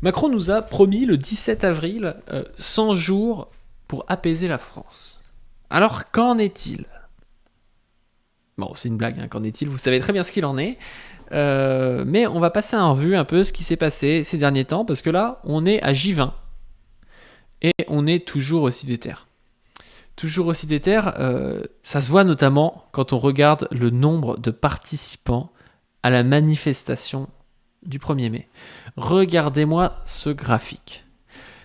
Macron nous a promis le 17 avril 100 jours pour apaiser la France. Alors, qu'en est-il ? Bon, c'est une blague, hein, qu'en est-il ? Vous savez très bien ce qu'il en est. Mais on va passer en revue un peu ce qui s'est passé ces derniers temps, parce que là, on est à J20. Et on est toujours aussi déter. Toujours aussi déter, ça se voit notamment quand on regarde le nombre de participants à la manifestation du 1er mai. Regardez-moi ce graphique.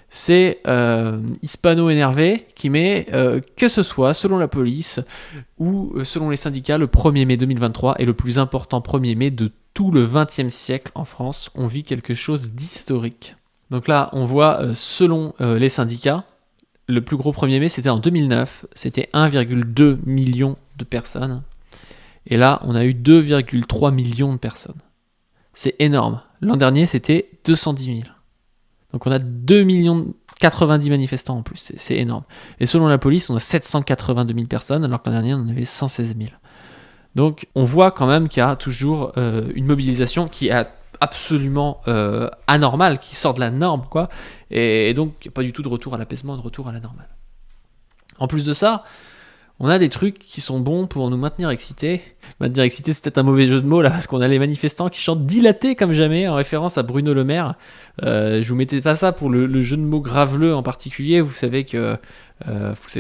C'est Hispano Énervé qui met que ce soit selon la police ou selon les syndicats, le 1er mai 2023 est le plus important 1er mai de tout le XXe siècle en France. On vit quelque chose d'historique. Donc là, on voit selon les syndicats, le plus gros 1er mai, c'était en 2009. C'était 1,2 million de personnes. Et là, on a eu 2,3 millions de personnes. C'est énorme. L'an dernier, c'était 210 000. Donc on a 2 90 manifestants en plus. C'est énorme. Et selon la police, on a 782 000 personnes, alors que l'an dernier, on en avait 116 000. Donc on voit quand même qu'il y a toujours une mobilisation qui est absolument anormale, qui sort de la norme, quoi. Et donc, il n'y a pas du tout de retour à l'apaisement, de retour à la normale. En plus de ça, on a des trucs qui sont bons pour nous maintenir excités. Maintenir excités, c'est peut-être un mauvais jeu de mots, là, parce qu'on a les manifestants qui chantent dilatés comme jamais, en référence à Bruno Le Maire. Je vous mettais pas ça pour le jeu de mots graveleux en particulier. Vous savez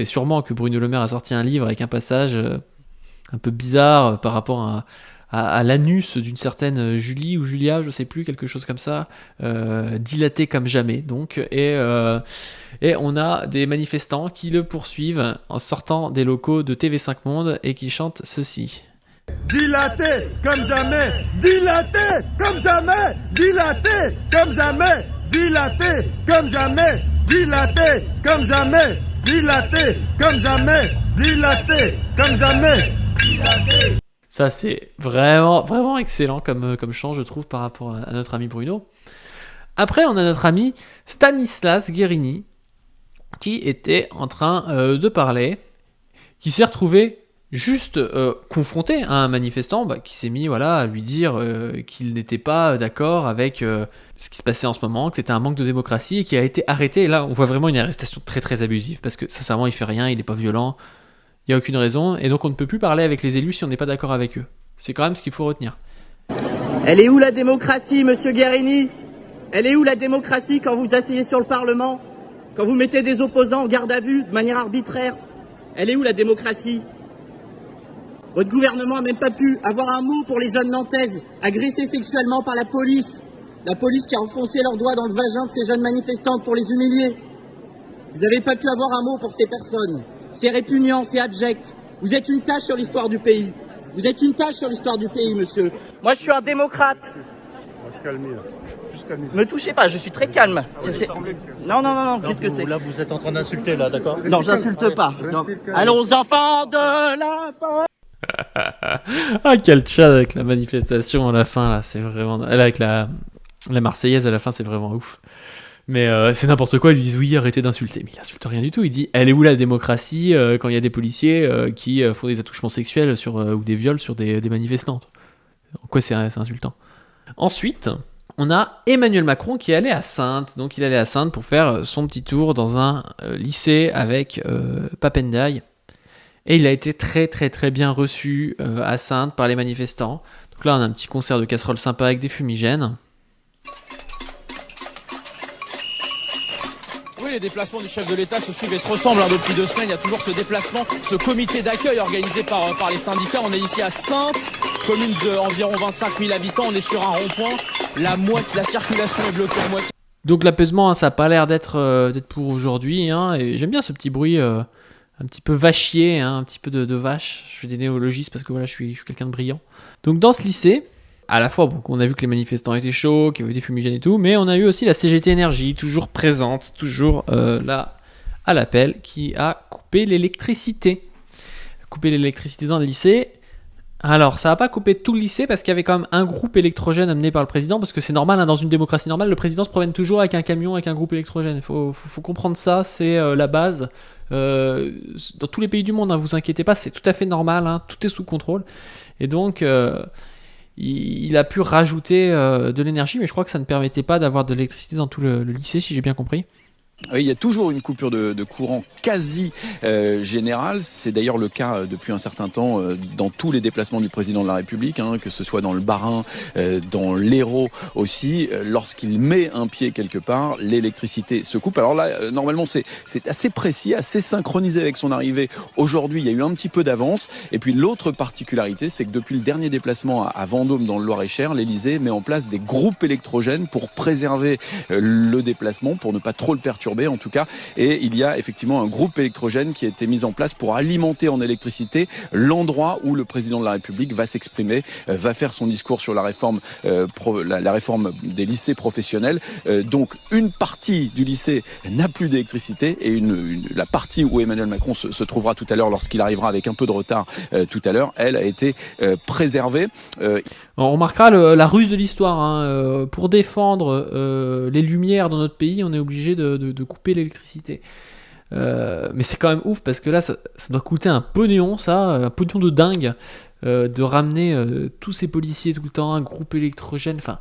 sûrement que Bruno Le Maire a sorti un livre avec un passage un peu bizarre par rapport à l'anus d'une certaine Julie ou Julia, je sais plus, quelque chose comme ça, dilaté comme jamais, donc, et on a des manifestants qui le poursuivent en sortant des locaux de TV5 Monde et qui chantent ceci. Dilaté comme jamais, dilaté comme jamais, dilaté comme jamais, dilaté comme jamais, dilaté comme jamais, dilaté comme jamais, dilaté comme jamais, dilaté. Ça, c'est vraiment, vraiment excellent comme chant, je trouve, par rapport à notre ami Bruno. Après, on a notre ami Stanislas Guerini, qui était en train de parler, qui s'est retrouvé juste confronté à un manifestant qui s'est mis à lui dire qu'il n'était pas d'accord avec ce qui se passait en ce moment, que c'était un manque de démocratie, et qui a été arrêté. Et là, on voit vraiment une arrestation très, très abusive, parce que sincèrement, il fait rien, il n'est pas violent. Il n'y a aucune raison, et donc on ne peut plus parler avec les élus si on n'est pas d'accord avec eux. C'est quand même ce qu'il faut retenir. Elle est où la démocratie, monsieur Guerini ? Elle est où la démocratie quand vous asseyez sur le Parlement ? Quand vous mettez des opposants en garde à vue de manière arbitraire ? Elle est où la démocratie ? Votre gouvernement n'a même pas pu avoir un mot pour les jeunes Nantaises agressées sexuellement par la police qui a enfoncé leurs doigts dans le vagin de ces jeunes manifestantes pour les humilier. Vous n'avez pas pu avoir un mot pour ces personnes. C'est répugnant, c'est abject. Vous êtes une tache sur l'histoire du pays. Vous êtes une tache sur l'histoire du pays, monsieur. Moi, je suis un démocrate. Me touchez pas, je suis très calme. Non, qu'est-ce que c'est ? Là, vous êtes en train d'insulter, là, d'accord ? Non, j'insulte pas. Allons, enfants de la Ah, quel chat avec la manifestation à la fin, là, c'est vraiment... Avec la Marseillaise à la fin, c'est vraiment ouf. Mais c'est n'importe quoi, ils lui disent oui, arrêtez d'insulter. Mais il insulte rien du tout, il dit elle est où la démocratie quand il y a des policiers qui font des attouchements sexuels ou des viols sur des manifestantes. En quoi c'est insultant ? Ensuite, on a Emmanuel Macron qui est allé à Saintes. Donc il est allé à Saintes pour faire son petit tour dans un lycée avec Papendiaï. Et il a été très très très bien reçu à Saintes par les manifestants. Donc là on a un petit concert de casseroles sympa avec des fumigènes. Les déplacements du chef de l'État se suivent et se ressemblent depuis 2 semaines. Il y a toujours ce déplacement, ce comité d'accueil organisé par les syndicats. On est ici à Saintes, commune d'environ 25 000 habitants. On est sur un rond-point. La circulation est bloquée à moitié. Donc l'apaisement, ça n'a pas l'air d'être pour aujourd'hui. Et j'aime bien ce petit bruit un petit peu vachier, un petit peu de vache. Je fais des néologismes parce que je suis quelqu'un de brillant. Donc dans ce lycée, à la fois, on a vu que les manifestants étaient chauds, qu'il y avait des fumigènes et tout, mais on a eu aussi la CGT Énergie, toujours présente, toujours là à l'appel, qui a coupé l'électricité. Coupé l'électricité dans le lycée. Alors, ça n'a pas coupé tout le lycée, parce qu'il y avait quand même un groupe électrogène amené par le président, parce que c'est normal, dans une démocratie normale, le président se promène toujours avec un camion, avec un groupe électrogène. Il faut comprendre ça, c'est la base. Dans tous les pays du monde, vous inquiétez pas, c'est tout à fait normal, tout est sous contrôle. Et donc... il a pu rajouter de l'énergie, mais je crois que ça ne permettait pas d'avoir de l'électricité dans tout le lycée, si j'ai bien compris. Oui, il y a toujours une coupure de courant quasi générale. C'est d'ailleurs le cas depuis un certain temps dans tous les déplacements du président de la République, que ce soit dans le Bas-Rhin, dans l'Hérault aussi. Lorsqu'il met un pied quelque part, l'électricité se coupe. Alors là, normalement, c'est assez précis, assez synchronisé avec son arrivée. Aujourd'hui, il y a eu un petit peu d'avance. Et puis l'autre particularité, c'est que depuis le dernier déplacement à Vendôme dans le Loir-et-Cher, l'Élysée met en place des groupes électrogènes pour préserver le déplacement, pour ne pas trop le perturber en tout cas, et il y a effectivement un groupe électrogène qui a été mis en place pour alimenter en électricité l'endroit où le président de la République va s'exprimer, va faire son discours sur la réforme des lycées professionnels. Donc une partie du lycée n'a plus d'électricité et la partie où Emmanuel Macron se trouvera tout à l'heure lorsqu'il arrivera avec un peu de retard tout à l'heure, elle a été préservée. On remarquera la ruse de l'histoire. Pour défendre les lumières dans notre pays, on est obligé de couper l'électricité. Mais c'est quand même ouf parce que là, ça doit coûter un pognon, un pognon de dingue, de ramener tous ces policiers tout le temps, un groupe électrogène, enfin,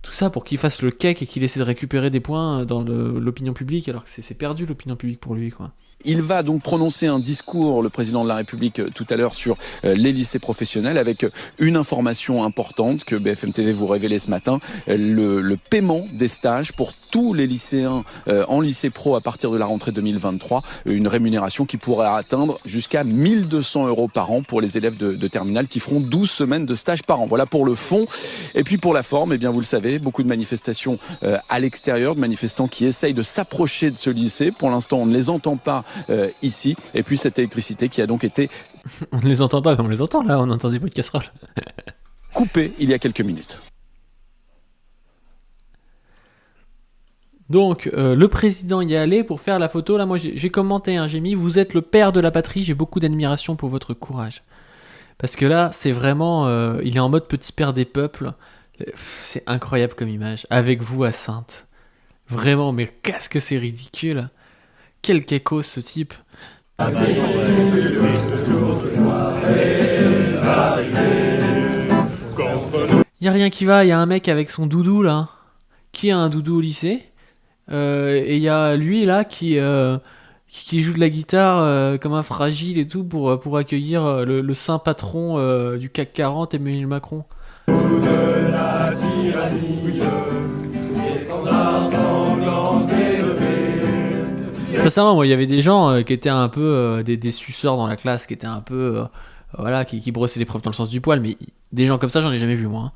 tout ça pour qu'il fasse le cake et qu'il essaie de récupérer des points dans l'opinion publique, alors que c'est perdu l'opinion publique pour lui, quoi. Il va donc prononcer un discours, le président de la République, tout à l'heure sur les lycées professionnels, avec une information importante que BFM TV vous révélait ce matin, le paiement des stages pour tous les lycéens en lycée pro à partir de la rentrée 2023, une rémunération qui pourrait atteindre jusqu'à 1 200 € par an pour les élèves de terminale qui feront 12 semaines de stage par an. Voilà pour le fond. Et puis pour la forme, eh bien vous le savez, beaucoup de manifestations à l'extérieur, de manifestants qui essayent de s'approcher de ce lycée. Pour l'instant, on ne les entend pas ici. Et puis cette électricité qui a donc été... On ne les entend pas, mais on les entend là, on entend des bruits de casserole. coupée il y a quelques minutes. Donc, le président y est allé pour faire la photo. Là, moi, j'ai commenté, j'ai mis « Vous êtes le père de la patrie, j'ai beaucoup d'admiration pour votre courage. » Parce que là, c'est vraiment... il est en mode petit père des peuples. C'est incroyable comme image. Avec vous à Saintes. Vraiment, mais qu'est-ce que c'est ridicule. Quel kékos, ce type. Y a rien qui va, y a un mec avec son doudou, là. Qui a un doudou au lycée. Et il y a lui là qui joue de la guitare comme un fragile et tout pour accueillir le saint patron du CAC 40, Emmanuel Macron. Sincèrement, moi il y avait des gens qui étaient un peu des suceurs dans la classe, qui étaient un peu qui brossaient les profs dans le sens du poil, mais des gens comme ça j'en ai jamais vu moi.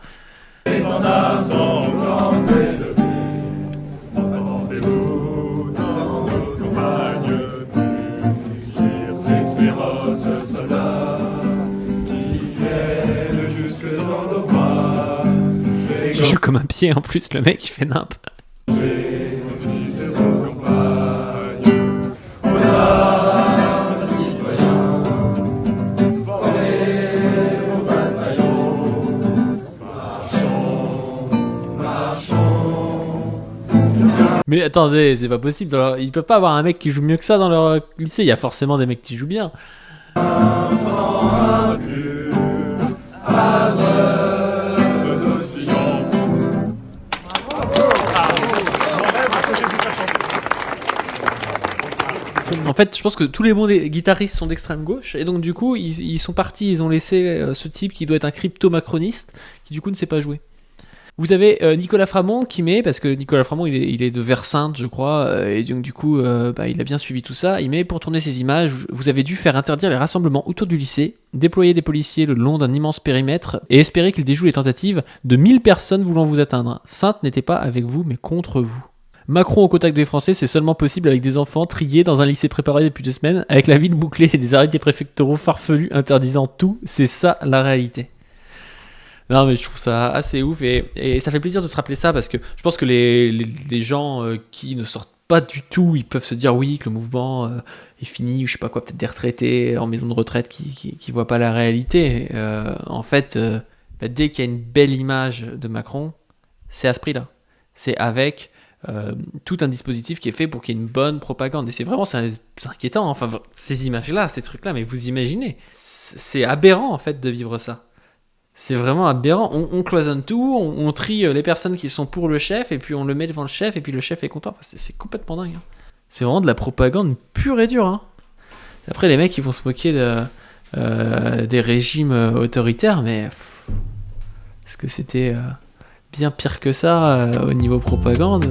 Il joue comme un pied en plus, le mec il fait nimp. Mais attendez, c'est pas possible. Alors, ils peuvent pas avoir un mec qui joue mieux que ça dans leur lycée. Il y a forcément des mecs qui jouent bien. En fait, je pense que tous les bons guitaristes sont d'extrême gauche, et donc du coup, ils sont partis, ils ont laissé ce type qui doit être un crypto-macroniste, qui du coup ne sait pas jouer. Vous avez Nicolas Framont qui met, parce que Nicolas Framont il est de Versailles je crois, et donc du coup il a bien suivi tout ça, il met: pour tourner ces images, vous avez dû faire interdire les rassemblements autour du lycée, déployer des policiers le long d'un immense périmètre, et espérer qu'ils déjouent les tentatives de 1000 personnes voulant vous atteindre. Sainte n'était pas avec vous mais contre vous. Macron au contact des Français, c'est seulement possible avec des enfants triés dans un lycée préparé depuis 2 semaines, avec la ville bouclée et des arrêtés préfectoraux farfelus interdisant tout. C'est ça la réalité. Non mais je trouve ça assez ouf et ça fait plaisir de se rappeler ça, parce que je pense que les gens qui ne sortent pas du tout, ils peuvent se dire oui que le mouvement est fini, ou je sais pas quoi, peut-être des retraités en maison de retraite qui voient pas la réalité. En fait, dès qu'il y a une belle image de Macron, c'est à ce prix-là. C'est avec tout un dispositif qui est fait pour qu'il y ait une bonne propagande. Et c'est inquiétant, enfin, ces images-là, ces trucs-là, mais vous imaginez, c'est aberrant en fait de vivre ça. C'est vraiment aberrant. On cloisonne tout, on trie les personnes qui sont pour le chef, et puis on le met devant le chef, et puis le chef est content. Enfin, c'est complètement dingue. Hein. C'est vraiment de la propagande pure et dure. Hein. Après, les mecs, ils vont se moquer des régimes autoritaires, mais est-ce que c'était bien pire que ça au niveau propagande